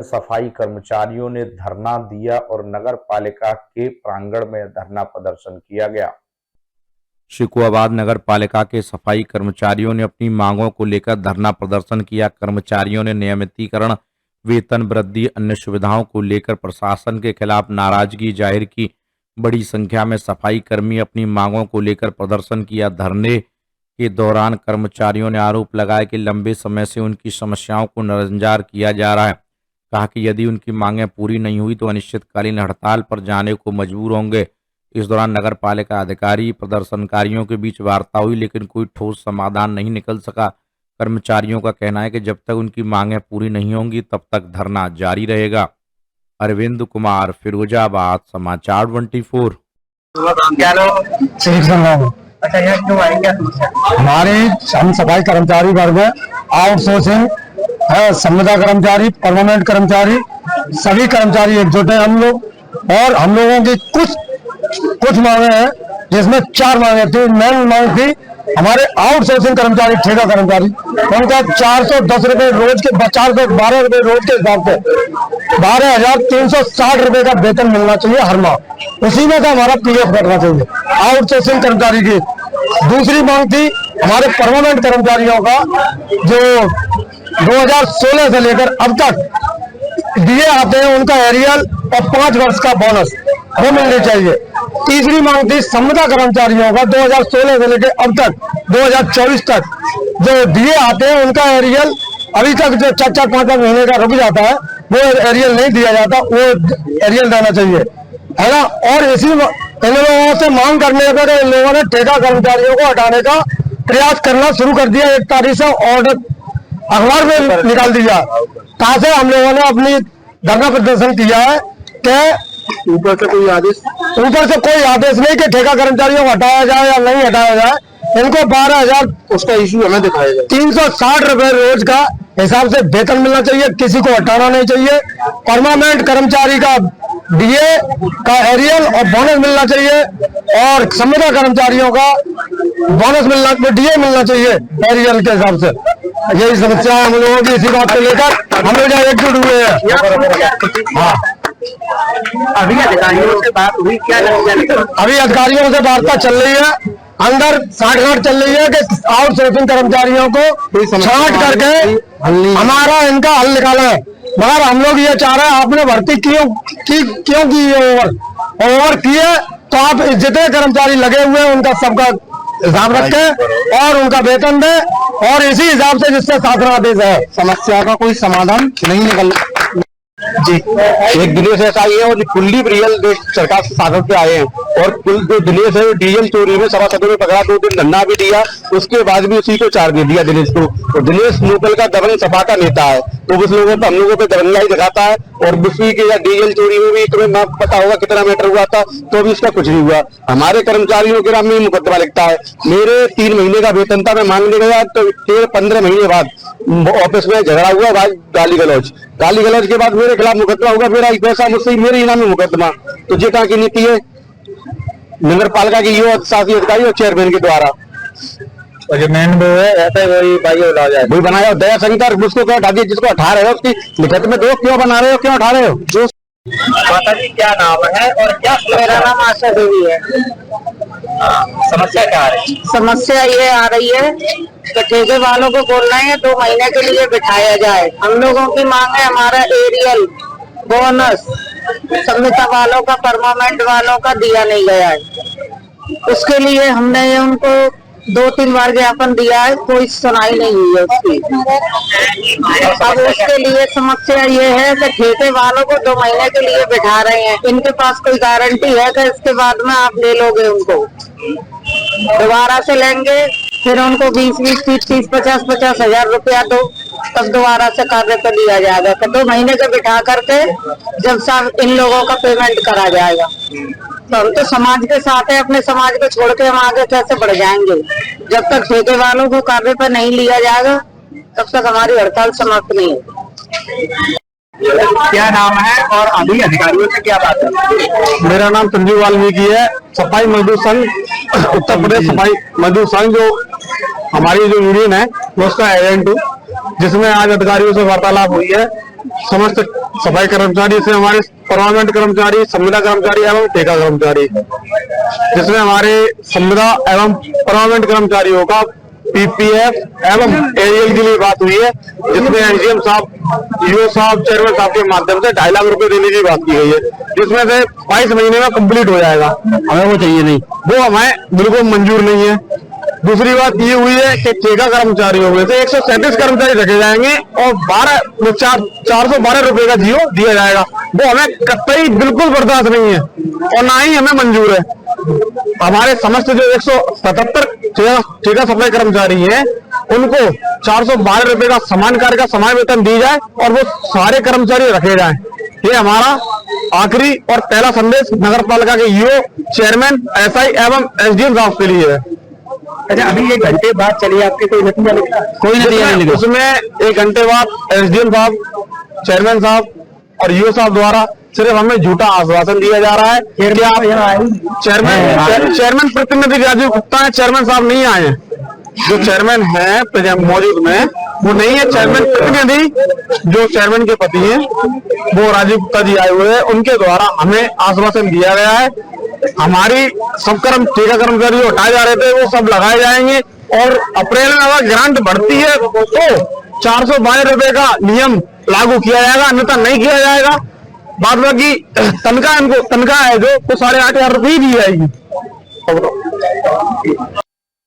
सफाई कर्मचारियों ने धरना दिया और नगर पालिका के प्रांगण में धरना प्रदर्शन किया गया। शिकोहाबाद नगर पालिका के सफाई कर्मचारियों ने अपनी मांगों को लेकर धरना प्रदर्शन किया। कर्मचारियों ने नियमितीकरण, वेतन वृद्धि, अन्य सुविधाओं को लेकर प्रशासन के खिलाफ नाराजगी जाहिर की। बड़ी संख्या में सफाई कर्मी अपनी मांगों को लेकर प्रदर्शन किया। धरने के दौरान कर्मचारियों ने आरोप लगाया कि लंबे समय से उनकी समस्याओं को नजरअंदाज किया जा रहा है। कहा कि यदि उनकी मांगें पूरी नहीं हुई तो अनिश्चितकालीन हड़ताल पर जाने को मजबूर होंगे। इस दौरान नगर पालिका अधिकारी प्रदर्शनकारियों के बीच वार्ता हुई, लेकिन कोई ठोस समाधान नहीं निकल सका। कर्मचारियों का कहना है कि जब तक उनकी मांगें पूरी नहीं होंगी तब तक धरना जारी रहेगा। अरविंद कुमार, फिरोजाबाद, समाचार 24। हमारे हम सफाई कर्मचारी वर्ग में आउटसोर्सिंग है, संविदा कर्मचारी, परमानेंट कर्मचारी, सभी कर्मचारी एकजुट है हम लोग। और हम लोगों की कुछ मांगे हैं, जिसमें 4 मांगे थी। मेन मांग थी हमारे आउटसोर्सिंग कर्मचारी, ठेका कर्मचारी, उनका 410 रुपए रोज के, 412 रुपए रोज के हिसाब से 12,360 रुपए का वेतन मिलना चाहिए हर माह। उसी में का हमारा पीएफ कटना चाहिए आउटसोर्सिंग कर्मचारी की। दूसरी मांग थी हमारे परमानेंट कर्मचारियों का, जो 2016 से लेकर अब तक दिए आते हैं, उनका एरियल और 5 वर्ष का बोनस वो मिलनी चाहिए। तीसरी मांग थी संविदा कर्मचारियों का, 2016 से लेकर अब तक 2024 तक जो दिए आते हैं, उनका एरियल अभी तक जो 4-5 महीने का रुक जाता है, वो एरियल नहीं दिया जाता, वो एरियल देना चाहिए, है ना। और इसी इन लोगों से मांग करने पर इन लोगों ने ठेका कर्मचारियों को हटाने का प्रयास करना शुरू कर दिया। 1 तारीख से ऑर्डर अखबार में निकाल दिया। कहा से हम लोगों ने अपनी धरना प्रदर्शन किया है कि ऊपर से कोई आदेश नहीं कि ठेका कर्मचारियों को हटाया जाए या नहीं हटाया जाए। इनको 12,000 उसका इशू हमें दिखाया जाए, 360 रुपए रोज का हिसाब से वेतन मिलना चाहिए, किसी को हटाना नहीं चाहिए। परमानेंट कर्मचारी का डीए का एरियल और बोनस मिलना चाहिए, और संविदा कर्मचारियों का बोनस मिलना, डीए मिलना चाहिए एरियल के हिसाब से। यही समस्या है हम लोगों की। इसी बात को लेकर हम लोग एकजुट हुए हैं। हाँ, अभी अधिकारियों से बात हुई क्या? अभी अधिकारियों से वार्ता चल रही है, अंदर साठ चल रही है कि आउटसोर्सिंग कर्मचारियों को छांट करके हमारा इनका हल निकाला है। मगर हम लोग ये चाह रहे हैं, आपने भर्ती क्यों की ओवर की है, तो आप जितने कर्मचारी लगे हुए हैं उनका सबका हिसाब रखें और उनका वेतन दें, और इसी हिसाब से जिससे शासनादेश है। समस्या का कोई समाधान नहीं निकल जी। एक दिनेश ऐसा ही है, और कुलदीप रियल सरकार शासन से आए हैं, और कुल जो दिनेश है डीएल चोरी में सभासदों में पकड़ा, 2 दिन धरना भी दिया, उसके बाद भी उसी को चार्ज दे दिया दिनेश को। और दिनेश लोकल का दबंग सपा का नेता है, तो उस लोगों को हम लोगों पे दबंगा ही दिखाता है। और उसी के डीएल चोरी में भी तुम्हें ना पता होगा कितना मैटर हुआ था, तो भी उसका कुछ नहीं हुआ। हमारे कर्मचारियों के नाम में मुकदमा लिखता है। मेरे 3 महीने का वेतन था, मैं मांगने गया तो 15 महीने बाद ऑफिस में झगड़ा हुआ, गाली गलौज के बाद मेरे खिलाफ मुकदमा हुआ। मेरा पैसा मुझसे, मेरे इनाम में मुकदमा। तो ये कहाँ की नीति है नगर पालिका की, यो शासी अधिकारी और चेयरमैन के द्वारा। और जो मेन वो है रहता है वही बनाया दया शंकर, उसको क्या हटा दिया, जिसको हटा रहे हो उसकी लिखित में दो, क्यों बना रहे हो, क्यों हटा रहे हो? जो माता जी क्या नाम है और क्या? मेरा नाम आशा देवी है। समस्या क्या आ रही है? समस्या ये आ रही है कि ठेके वालों को बोल रहे हैं 2 महीने के लिए बिठाया जाए। हम लोगों की मांग है हमारा एरियल, बोनस, संविदा वालों का, परमानेंट वालों का दिया नहीं गया है। उसके लिए हमने उनको 2-3 बार ज्ञापन दिया है, कोई सुनाई नहीं हुई है उसकी। अब उसके लिए समस्या ये है कि ठेके वालों को 2 महीने के लिए बिठा रहे हैं। इनके पास कोई गारंटी है कि इसके बाद में आप ले लोगे उनको, दोबारा से लेंगे, फिर उनको 20-20, 30-30, 50-50 हजार रुपया दो, तब दोबारा से कार्य पर लिया जाएगा। तो 2 महीने के बिठा करके जब सब इन लोगों का पेमेंट करा जाएगा, तो हम तो समाज के साथ है, अपने समाज को छोड़ के हम आगे कैसे बढ़ जाएंगे? जब तक ठेके वालों को कार्य पर नहीं लिया जाएगा तब तक हमारी हड़ताल समाप्त नहीं होगी। क्या नाम है और अभी अधिकारियों से क्या बात है? मेरा नाम संजीव वाल्मीकि है। सफाई मजदूर संघ, उत्तर प्रदेश सफाई मजदूर संघ, जो हमारी जो यूनियन है, मैं उसका एजेंट हूँ, जिसमें आज अधिकारियों से वार्तालाप हुई है। समस्त सफाई कर्मचारी से हमारे परमानेंट कर्मचारी, संविदा कर्मचारी एवं ठेका कर्मचारी, जिसमें हमारे संविदा एवं परमानेंट कर्मचारियों का पीपीएफ एवं एरियल के लिए बात हुई है, जिसमें एसडीएम साहब, ईओ साहब, चेयरमैन साहब के माध्यम से 2.5 लाख रुपए देने की बात की गई है, जिसमें से 22 महीने में कंप्लीट हो जाएगा। हमें वो चाहिए नहीं, वो हमें बिल्कुल मंजूर नहीं है। दूसरी बात ये हुई है कि ठेका कर्मचारियों में से 137 कर्मचारी रखे जाएंगे और 412 रुपए का जीओ दिया जाएगा। वो हमें कतई बिल्कुल बर्दाश्त नहीं है और ना ही हमें मंजूर है। हमारे समस्त जो 177 ठेका सफाई कर्मचारी हैं, उनको 412 रुपए का समान कार्य का समान वेतन दी जाए और वो सारे कर्मचारी रखे जाएं। ये हमारा आखिरी और पहला संदेश नगर पालिका के ईओ, चेयरमैन, एसआई एवं एसडीएम साहब के लिए है। अच्छा, अभी 1 घंटे बाद चलिए, आपके कोई नतीजा निकला? कोई नतीजा नहीं निकला। उसमें 1 घंटे बाद एसडीएम साहब, चेयरमैन साहब और ईओ साहब द्वारा सिर्फ हमें झूठा आश्वासन दिया जा रहा है कि आप चेयरमैन प्रतिनिधि राजीव गुप्ता है, चेयरमैन साहब नहीं आए हैं। जो चेयरमैन है मौजूद में वो नहीं है। चेयरमैन प्रतिनिधि जो चेयरमैन के पति हैं वो राजीव गुप्ता जी आए हुए हैं, उनके द्वारा हमें आश्वासन दिया गया है। हमारी सब ठेका कर्मचारी हटाए जा रहे थे, वो सब लगाए जाएंगे और अप्रैल में अगर ग्रांट बढ़ती है तो 412 रुपए का नियम लागू किया जाएगा, अन्यथा नहीं किया जाएगा। बाद बाकी तनख्वाह है जो तो 8,500 रुपये ही दी जाएगी।